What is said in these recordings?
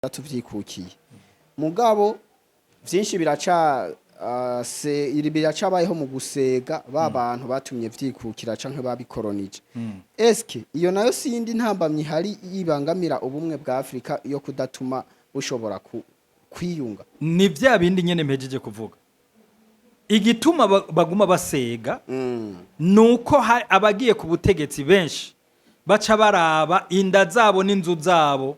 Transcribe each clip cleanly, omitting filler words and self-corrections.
tuvyikukiye mugabo vyinshi biracabayeho mu gusega bantu batumye vyikukira canke babikolonije. Eske iyo nayo sindi ntambamye hari yibangamira ubumwe bwa Afrika yo kudatuma bushobora kwiyunga. Ni vya bindi nyene mpejeje kuvuga. Igituma baguma basega nuko abagiye ku butegetsi benshi baca baraba inda zabo n'inzu zabo,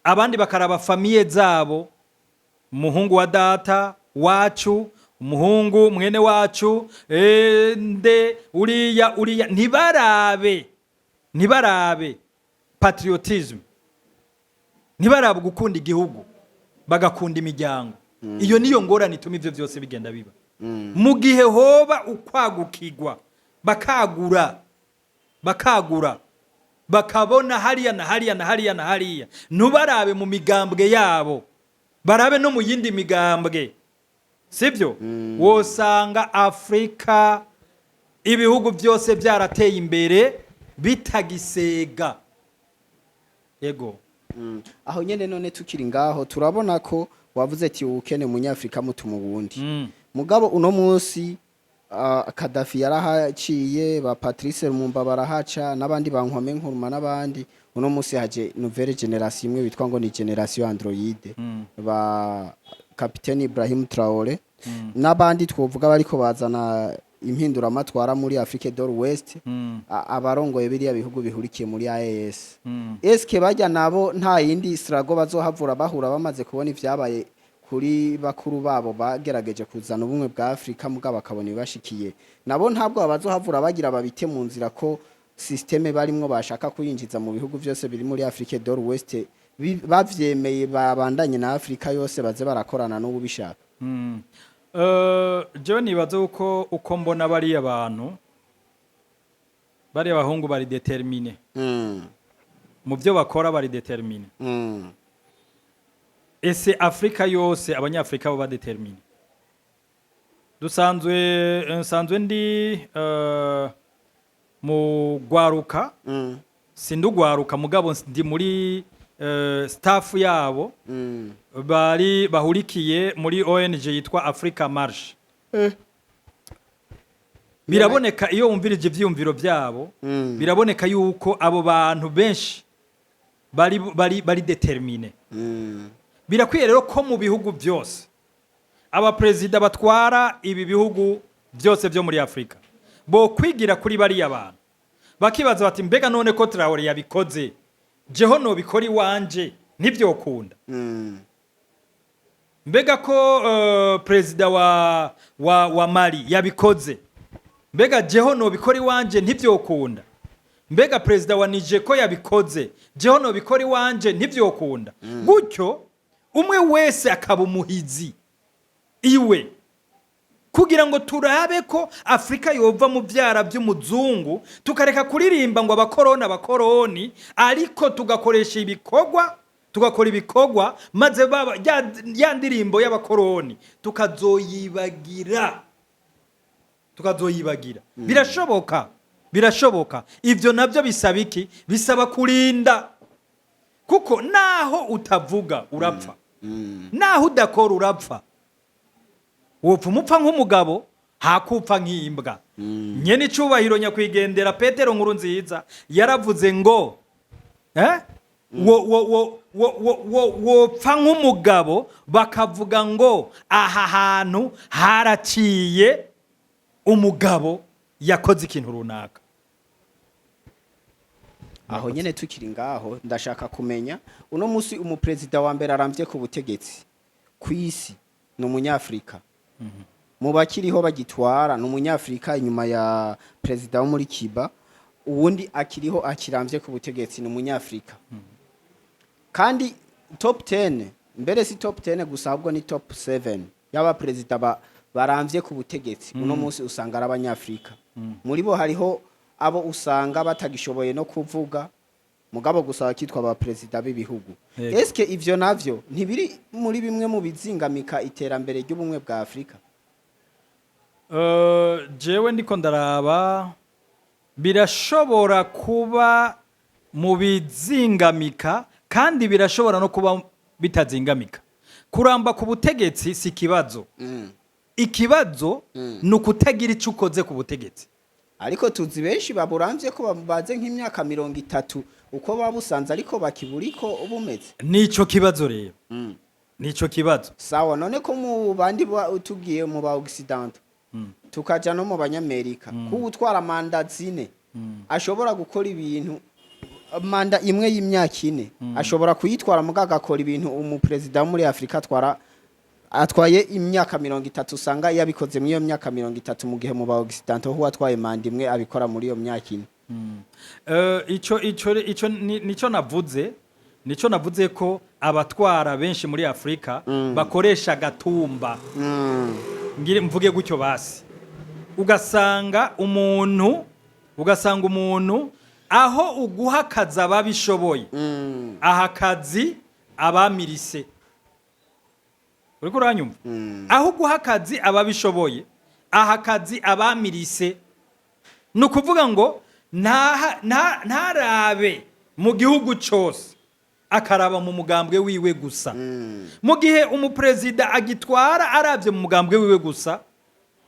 abandi bakaraba famiye zabo, umuhungu wa data wacu, umuhungu mwene wacu, nde uriya ntibarabe patriotism, ntibarabe gukunda igihugu, bagakunda imiryango. Iyo niyo ngorane ituma ivyo vyose bigenda biba. Mu gihe hoba ukwagukigwa bakagura bakabona hariya na hariya, ntubarabe mu migambwe yabo, barabe no mu yindi migambwe, sivyo? Wosanga Afrika ibihugu byose byarateye imbere bitagisega. Yego. Aho nyene none tukiri ngaho turabona ko wavuze ati ukene munyafrika mutuma ubundi. Mugabo uno munsi Kadafi yarahaciye, ba Patrice Lumumba barahaca, n'abandi bankwame Nkuruma n'abandi. Uno munsi haje nouvelle generation imwe bitwa ngo ni generation Android, ba Capitaine Ibrahim Traoré n'abandi twovuga bariko bazana impindura amatwara muri Afrique de l'Ouest, abarongoye biriya bihugu bihurikiye muri AES. Eske bajya nabo nta yindi strago bazohavura bahura bamaze kubona ivyabaye kuri bakuru babo bagerageje kuzana ubumwe bwa Afrika mugabo bakabona ibashikiye, nabo ntabwo bazohavura bagira babite mu nzira ko systeme barimwo bashaka kuyinjiza mu bihugu byose biri muri Afrique de l'Ouest bavyemeye babandanye na Afrika yose baze barakorana n'ubishaka. Jewe nibaza uko mbona bari abantu bari abahungu bari determine mu byo bakora, bari determine. Ese Afrika yose abanyafrika bo badetermine. Nsanzwe ndi mu gwaruka, sindugwaruka mugabo ndi muri staff yabo bari bahurikiye muri ONG yitwa Africa March. Biraboneka iyo umvirije ivyumviro byabo, biraboneka yuko abo bantu benshi bari determine. Birakwiye rero ko mu bihugu byose aba president batwara ibi bihugu byose byo muri Afrika bo kwigira kuri bari abantu, bakibaza bati mbega none ko Traoré yabikoze jeho no bikori wanje ntivyokunda. Mbega ko president wa Mali yabikoze, mbega jeho no bikori wanje ntivyokunda. Mbega president wa Niger ko yabikoze, jeho no bikori wanje ntivyokunda. Gutyo umwe wese akaba umuhizi iwe, kugira ngo turabe ko Afrika yova mu byara by'umuzungu, tukareka kuririmba ngo abakoroni, ariko tugakoresha ibikorwa, tugakora ibikorwa, maze baba ya ndirimbo y'abakoroni tukazoyibagira. Birashoboka. Ivyo navyo bisaba iki? Bisaba kurinda, kuko naho utavuga urapfa, naho udakora urapfa. Wopfa umupfa nk'umugabo, hakupfa nk'imbwa. Nyene icubahiro nyakwigendera Petero Nkurunziza yaravuze ngo wopfa nk'umugabo bakavuga ngo aha hantu haraciye umugabo yakoze ikintu runaka. Aho nyene tukiri ngaho ndashaka kumenya uno musi umupresident wa mbere aramvye ku butegetsi kwisi no munyafrika. Mu bakiriho bagitwara no munyafrika inyuma ya president wo muri Cuba, uwundi akiriho akiramvye ku butegetsi no munyafrika. Kandi top 10 mbere si top 10 gusa ahubwo ni top 7 yaba president baramvye ku butegetsi uno musi usanga ari abanyafrika. Muri bo hariho abo usanga batagishoboye no kuvuga mugabo gusa kitwa ba president b'ibihugu. Eske ivyo navyo ntibiri muri bimwe mu bizingamika iterambere ry'ubumwe bwa Afrika? Jewe ndiko ndaraba birashobora kuba mu bizingamika kandi birashobora no kuba bitazingamika. Kuramba ku butegetsi si kibazo. Ikibazo ni ukutagira icyo ukoze ku butegetsi. Ariko tuzi benshi baburamvye ko baze nk'imyaka 30 uko babusanze ariko bakiburiko ubumeze. Nico kibazo rero. Nico kibazo. Sawa, none ko mu bandi tugiye mu ba Occident tukaja no mu banyamerika ko utwara manda zine ashobora gukora ibintu manda imwe y'imyaka 4 ashobora kuyitwara mugaga akora ibintu umupresident muri Afrika atwaye imyaka 30 usanga yabikoze muri iyo myaka 30 mu gihe mu ba Occident ho atwaye manda imwe abikora muri iyo myaka 4. Ico nico navuze ko abatwara benshi muri Afrika bakoresha gatumba. Ngire mvuge gutyo basi. Ugasanga umuntu aho uguhakaza babishoboye. Ahakazi abamirise. Uriko uranyumva? Aho uguhakazi ababishoboye. Ahakazi abamirise. Nukuvuga ngo ntarabe mu gihugu cyose akaraba mu mugambwe wiwe gusa. Mu gihe umupresident agitwara aravye mu mugambwe wiwe gusa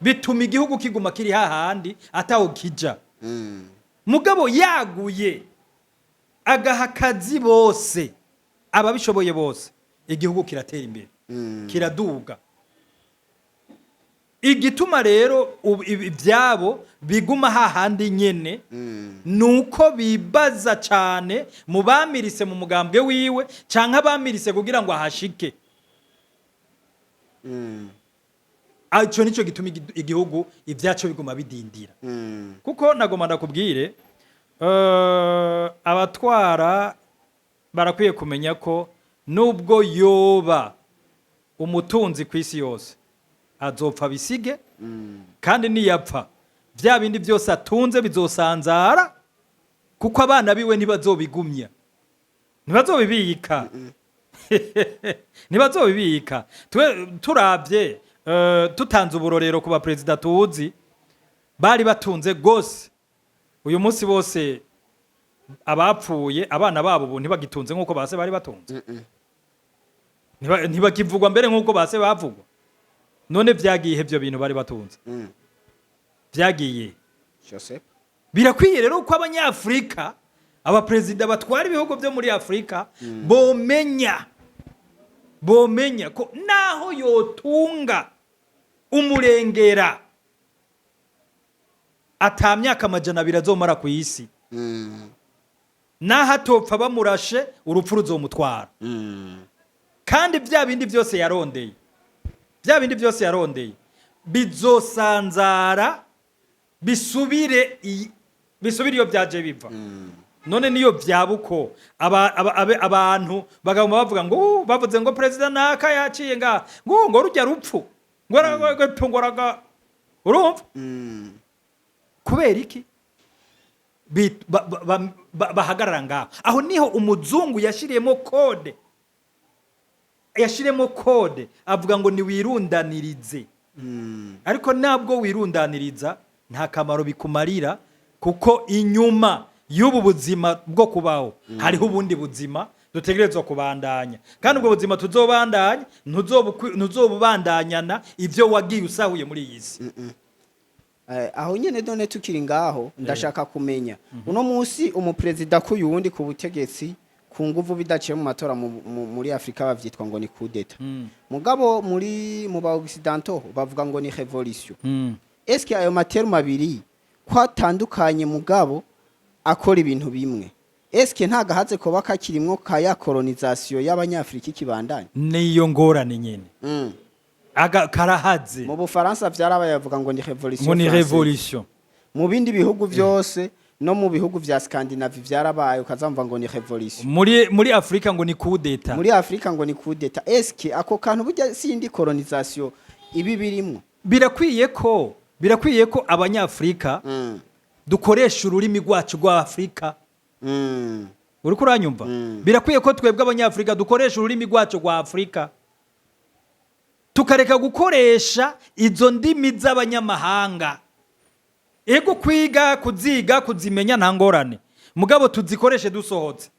bituma igihugu kiguma kiri hahandi ataho kija. Mugabo yaguye agahakazi bose ababishoboye bose igihugu kiratera imbere kiraduga. Igituma rero ibyabo biguma hahandi nyene nuko bibaza cyane mu bamirise mu mugambwe wiwe canke abamirise kugira ngo ahashike. Aco nico gituma igihugu ivyaco biguma bidindira. Kuko nagoma ndakubwire abatwara barakwiye kumenya ko nubwo yoba umutunzi kw'isi yose azopfa bisige kandi niyapfa bya bindi byose atunze bizosanzara kuko abana biwe ntibazobigumya ntibazobibika ntibazobibika. Turavye tutanze uburorero kuba president tuzi bari batunze gose uyu munsi bose abapfuye abana babo ubu ntibagitunze nkuko base bari batunze. Ntibakivugwa mbere nkuko base bavugwa. None vyagiye ibyo bintu bari batunze. Vyagiye. Joseph. Birakwiye rero ko abanyafrika abapresident batwara ibihugu byo muri Afrika bomenya ko naho yotunga umurengera atamyaka 200 azomara ku isi. Naho atopfa bamurashe urupfu ruzomutwara. Kandi bya bindi byose yarondeye bizosanzara bisubire iyo byaje biva. None niyo byabuko abantu bagama bavuga ngo bavuze ngo president naka yaciye ngo rujya rupfu ngoraga urumva. Kubera iki bahagarara ngaho aho niho umuzungu yashiriyemo kode avuga ngo ni wirundanirize. Ariko nabwo wirundaniriza nta kamaro bikumarira kuko inyuma y'ubu buzima bwo kubaho hariho ubundi buzima dutegerezwa kubandanya kandi ubwo buzima tuzobandanya ntuzobubandanyana ivyo wagiye usahuye muri iyi si. Aho nyene none tukiri ngaho ndashaka kumenya uno munsi umupresident ko yundi ku butegetsi ku nguvu bidaciye mu matora muri Afrika bavyitwa ngo ni coup d'etat. Mugabo mu ba Occidentaux bavuga ngo ni revolution. Est-ce que ayo materme abiri kwatandukanye mugabo akora ibintu bimwe? Est-ce que nta gahaze ko bakakirimwo kaya colonisation y'abanyafrika kibandanye? Niyo ngorane nyene. Karahaze. Mu Bufaransa vyarabaye bavuga ngo ni revolution. Ngo ni revolution. Mu bindi bihugu byose no mu bihugu vya Scandinavie vyarabaye ukazamva ngo ni revolution. Muri Afrika ngo ni coup d'etat. Muri Afrika ngo ni coup d'etat. Est-ce que ako kantu burya sindi colonisation ibi birimo? Birakwiye ko abanyafrika dukoresha ururimi rwacu rwa Afrika. Uriko uranyumva? Birakwiye ko twebwe abanyafrika dukoresha ururimi rwacu rwa Afrika. Tukareka gukoresha izo ndimi z'abanyamahanga. Ego kwiga kuziga kuzimenya ntangorane. Mugabo tuzikoreshe dusohotse.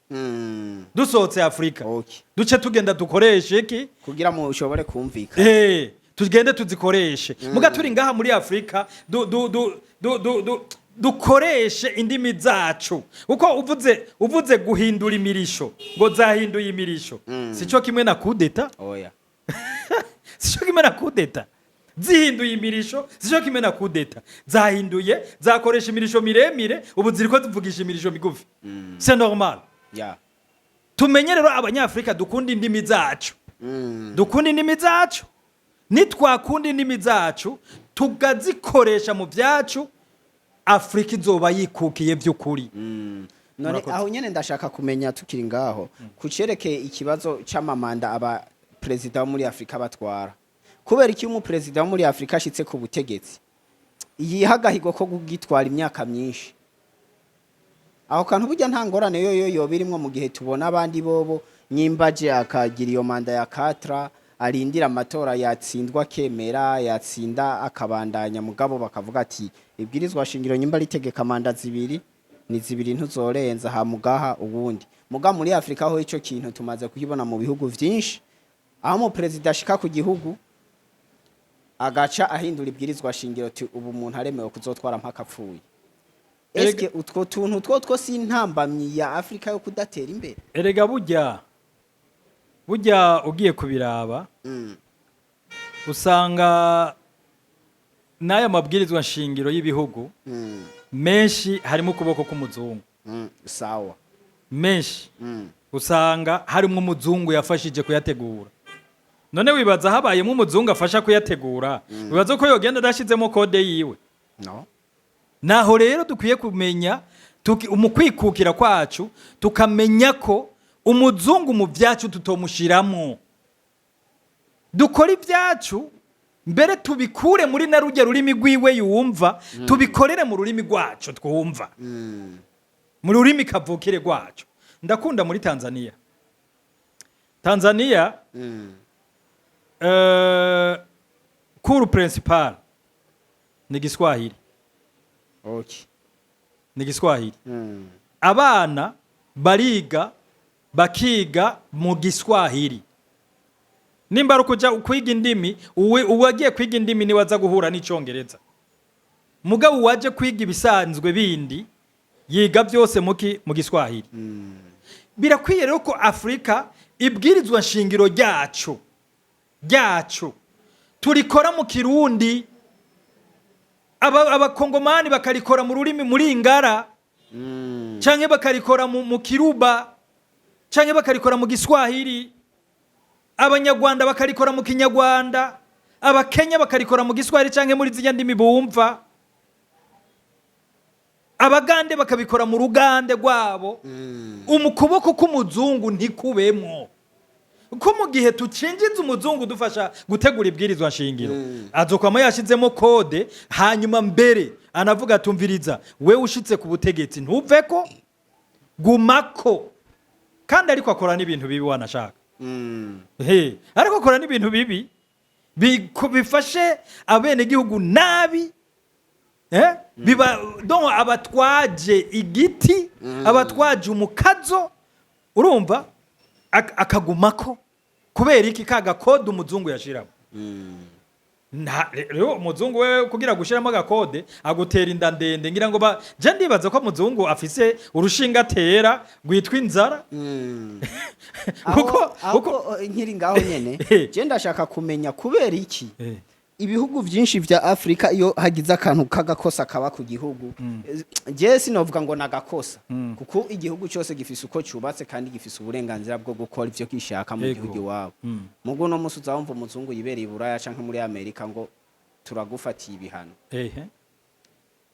dusohotse Afrika Okay. duce tugenda dukoreshe iki kugira mu ushobore kumvika tugende tuzikoreshe muga turi ngaha muri Afrika dukoreshe indimi zacu uko uvuze guhindura imirisho ngo zahinduye imirisho sico kimwe na kudeta oya sico kimwe na kudeta zihinduye imirisho sico kimwe na kudeta zahinduye zakoresha imirisho miremire ubu ziriko zivugisha imirisho migufi c'est normal yeah. tumenye rero abanyafrika dukunda indimi zacu dukunda indimi zacu nitwakunda indimi zacu tugazikoresha mu byacu Afrika izoba yikukiye by'ukuri none aho nyene ndashaka kumenya tukiri ngaho kucerekeye ikibazo c'amamanda aba president wo muri Afrika batwara kubera iki umu president wo muri Afrika ashitse ku butegetsi yihagahigo ko gugitwara imyaka myinshi aho kantu burya nta ngorane yo birimwo mu gihe tubona abandi bobo nyimbaje akagira iyo manda ya 4 arindira amatora yatsindwa kemera yatsinda akabandanya mugabo bakavuga ati ibwirizwa shingiro nyimba ritegeka manda zibiri ni zibiri ntuzorenza ha mugaha ubundi muga muri Afrika ho ico kintu tumaze kukibona mu bihugu vyinshi aho mu president ashika ku gihugu agaca ahindura ibwirizwa shingiro ati ubu umuntu aremewe kuzotwara mpaka apfuye eske utwo tuntu two si intambamyi ya Afrika yo kudatera imbere erega burya ugiye kubiraba usanga n'aya mabwirizwa nshingiro y'ibihugu menshi harimo ukuboko k'umuzungu sawa menshi usanga harimo umuzungu yafashije kuyategura none wibaza habayemo umuzungu afasha kuyategura wibaza ko yogenda adashizemo kode yiwe no naho rero dukwiye kumenya mu kwikukira kwacu tukamenya ko umuzungu mu byacu tutomushiramo dukora ibyacu mbere tubikure muri na rujya rurimi rwiwe yumva tubikorere mu rurimi rwacu twumva mu rurimi kavukire rwacu ndakunda muri Tanzania cours principal ni Kiswahili okay ni Kiswahili abana bakiga mu Kiswahili nimba rukuja kwiga indimi uwagiye kwiga indimi ni waza guhura n'icongereza mugabo waje kwiga ibisanzwe bindi yiga byose mu Kiswahili birakwiye rero ko Afrika ibwirizwa nshingiro ryacu turikora mu Kirundi abakongomani bakarikora mu rurimi muri Ingara canke bakarikora mu Kiruba canke bakarikora mu Kiswahili abanyarwanda bakarikora mu Kinyarwanda abakenya bakarikora mu Kiswahili canke muri z'inya ndimi bumva abagande bakabikora mu rugande rwabo umukuboko k'umuzungu ntikubemwo ko mu gihe tucinjiza umuzungu dufasha gutegura ibwirizwa nshingiro azokwama yashizemo kode hanyuma mbere anavuga tumviriza we ushitse ku butegetsi ntuveko gumako kandi ariko akora n'ibintu bibi wanashaka ariko akora n'ibintu bibi bifashe abene gihugu nabi biba donc abatwaje igiti abatwaje umukazo urumva akagumako kubera iki kaga code umuzungu yashiramo rero umuzungu we kugira gushiramo agakode agutera inda ndende ngira ngo je ndibaza ko umuzungu afise urushinga atera gwitwa inzara uko nkiri ngaho nyene je ndashaka kumenya kubera iki ibihugu vyinshi vya Afrika iyo hagize akantu kagakosa kaba ku gihugu je sinovuga ngo nagakosa kuko igihugu cyose gifise uko cyubatse kandi gifise uburenganzira bwo gukora ivyo kishaka mu gihugu iwabo mugo no musi uzawumva umuzungu yibereye Buraya canke muri Amerika ngo turagufatiye ibihano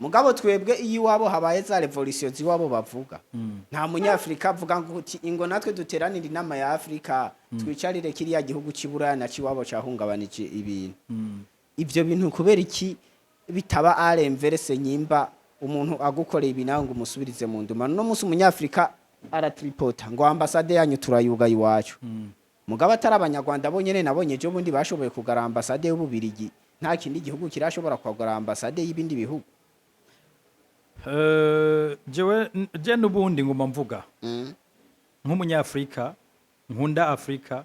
mugabo twebwe iyo iwabo habaye za revolution ziwabo bavuga nta munyafrika avuga ngo ingo natwe duteranira inama ya Afrika twicarire kiriya gihugu cy'Iburaya na ciwabo cyahungabanije ibintu ivyo bintu kubera iki bitaba arenverse nyimba umuntu agukoreye ibinaho ngo umusubirize mu nduma no musi umunyafrika aratripota ngo ambassade yanyu turayugaye iwacu mugabo atari abanyarwanda bonyene nabonye je bundi bashoboye kugara ambassade y'Ububirigi nta kindi gihugu kirashobora kugara ambassade y'ibindi bihugu je n'ubundi nguma mvuga nk'umunyafrika nkunda Afrika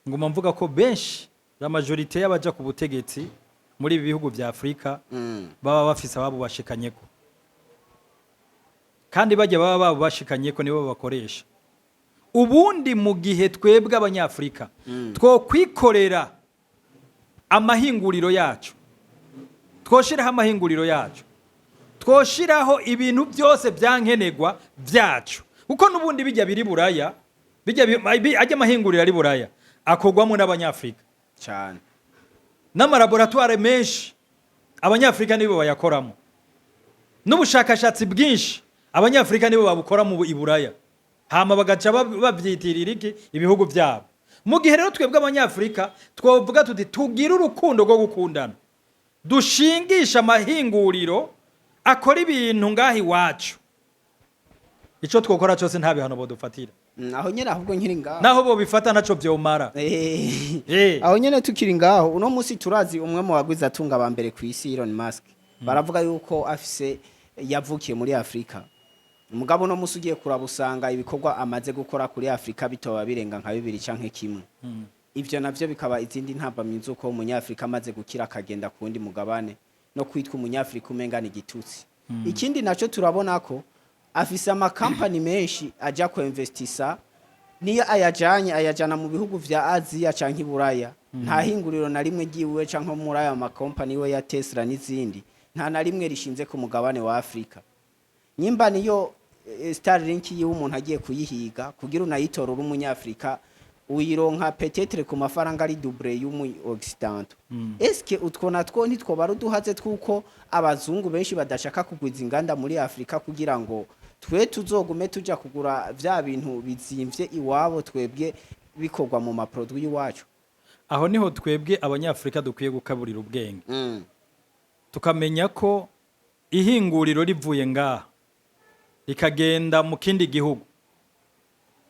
nguma mvuga ko benshi la majorité y'abaja ku butegetsi muri ibi bihugu vya Afrika baba bafise ababo bashikanyeko kandi bajya baba bashikanyeko nibo bakoresha. Ubundi mu gihe twebwe abanyafrika two kwikorera amahinguriro yacu, twoshiraho amahinguriro yacu, twoshiraho ibintu byose byankenegwa byacu, kuko nubundi bijya biri Buraya, ajya amahinguriro ari Buraya akogwamo n'abanyafrika cyane, n'amalaboratoire menshi abanyafrika nibo bayakoramo, n'ubushakashatsi bwinshi abanyafrika nibo babukora mu Buraya, hama bagaca babyitirira iki ibihugu byabo. Mu gihe rero twebwe abanyafrika twovuga tuti tugira urukundo rwo gukundana, dushingisha amahinguriro akora ibintu ngahi wacu, ico twokora cyose nta bihano bodufatira. Aho nyene ahubwo nkiri ngaho naho bo bifata naco byomara. Aho nyene tukiri ngaho uno musi turazi umwe mu bagwiza atunga ba mbere ku isi Elon Musk, baravuga yuko afise yavukiye muri Afrika. Umugabo no musi ugiye kurabusanga ibikorwa amaze gukora kuri Afrika bitoba birenga nka 2 canke kimwe. Ivyo navyo bikaba izindi ntambamye uko umunyafrika amaze gukira akagenda kundi mugabane no kwitwa umunyafrika umengana igitutsi. Ikindi naco turabona ko afise ama company menshi aja ko investisa niyo ayajana mu bihugu vya Aziya canke Buraya, nta hinguriro na rimwe giwe canke muri aya ma company we ya Tesla n'izindi nta na rimwe rishinze ku mugabane wa Afrika. Nyimba niyo Starlink yiwe umuntu agiye kuyihiga kugira unayitorora umunyafrika uyironka peut-être ku mafaranga ari double y'umu Occident. Eske utwo natwo nitwo baruduhaze twuko abazungu benshi badashaka kugwiza inganda muri Afrika kugira ngo twe tuzogume tuja kugura vya bintu bizimvye iwabo, twebwe bikorwa mu ma produit iwacu. Aho niho twebwe abanyafrika dukwiye gukaburira ubwenge, tukamenya ko ihinguriro rivuye ngaha ikagenda mu kindi gihugu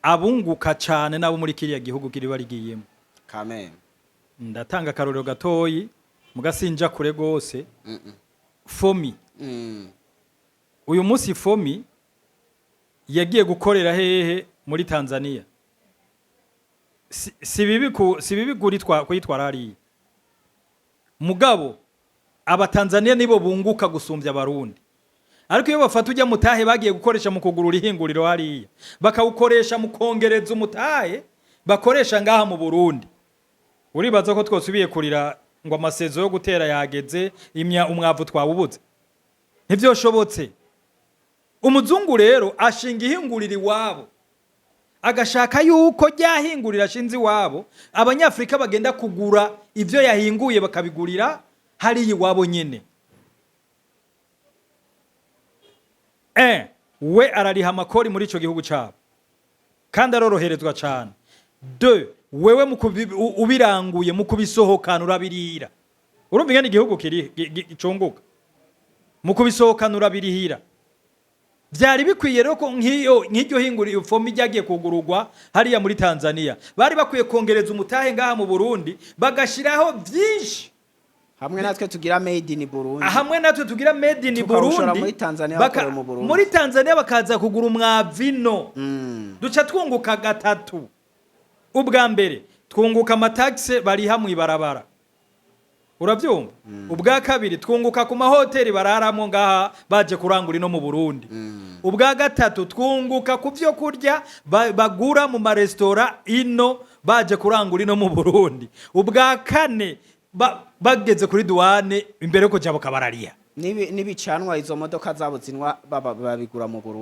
abunguka cyane nabo muri kiriya gihugu kiri barigiyemo. Amen. Ndatanga karorero gatoyi mugasinja kure gose. Fomi. Uyu munsi Fomi yagiye gukorera hehe muri Tanzania. Si bibi kwitwara hari. Mugabo abatanzania nibo bunguka gusumbya abarundi. Ariko iyo bafata ujya mutahe bagiye gukoresha mu kugurura ihinguriro hariya, bakawukoresha mu kongereza umutahe bakoresha ngaha mu Burundi. Uribaza ko twosubiye kurira ngo amasezo yo gutera yageze umwavu twawubuze? Ntivyoshobotse. Umuzungu rero ashinga ihinguriro iwabo, agashaka yuko ryahingurira shinzi wabo abanyafrika bagenda kugura ivyo yahinguye bakabigurira hari iwabo nyene. We arariha amakori muri ico gihugu cyabo kandi aroroherezwa cyane. 2 wewe ubiranguye mu kubisohokana urabirira, urumva ingene igihugu kiri gicunguka mu kubisohokana urabirihira. Byari bikwiye rero ko nk'iryo hinguriro Fomi ryagiye kugururwa hariya muri Tanzania bari bakwiye kongereza umutahe ngaha mu Burundi bagashiraho byinshi. Hamwe natwe tugira made in Burundi. Hamwe natwe tugira made in Burundi. Muri Tanzania bakaza kugura umwavino. Duca twunguka gatatu. Ubwa mbere twunguka amataxe bari hamwe ibarabara. Uravyumva? Ubwa kabiri twunguka ku mahoteli bararamo ngaha baje kurangura ino mu Burundi. Ubwa gatatu twunguka ku byo kurya bagura mu ma restaurant ino baje kurangura ino mu Burundi. Ubwa kane bageze kuri duwane imbere ko jabo kabarariya nibicanwa izo modoka zabo zinwa babigura mu Burundi.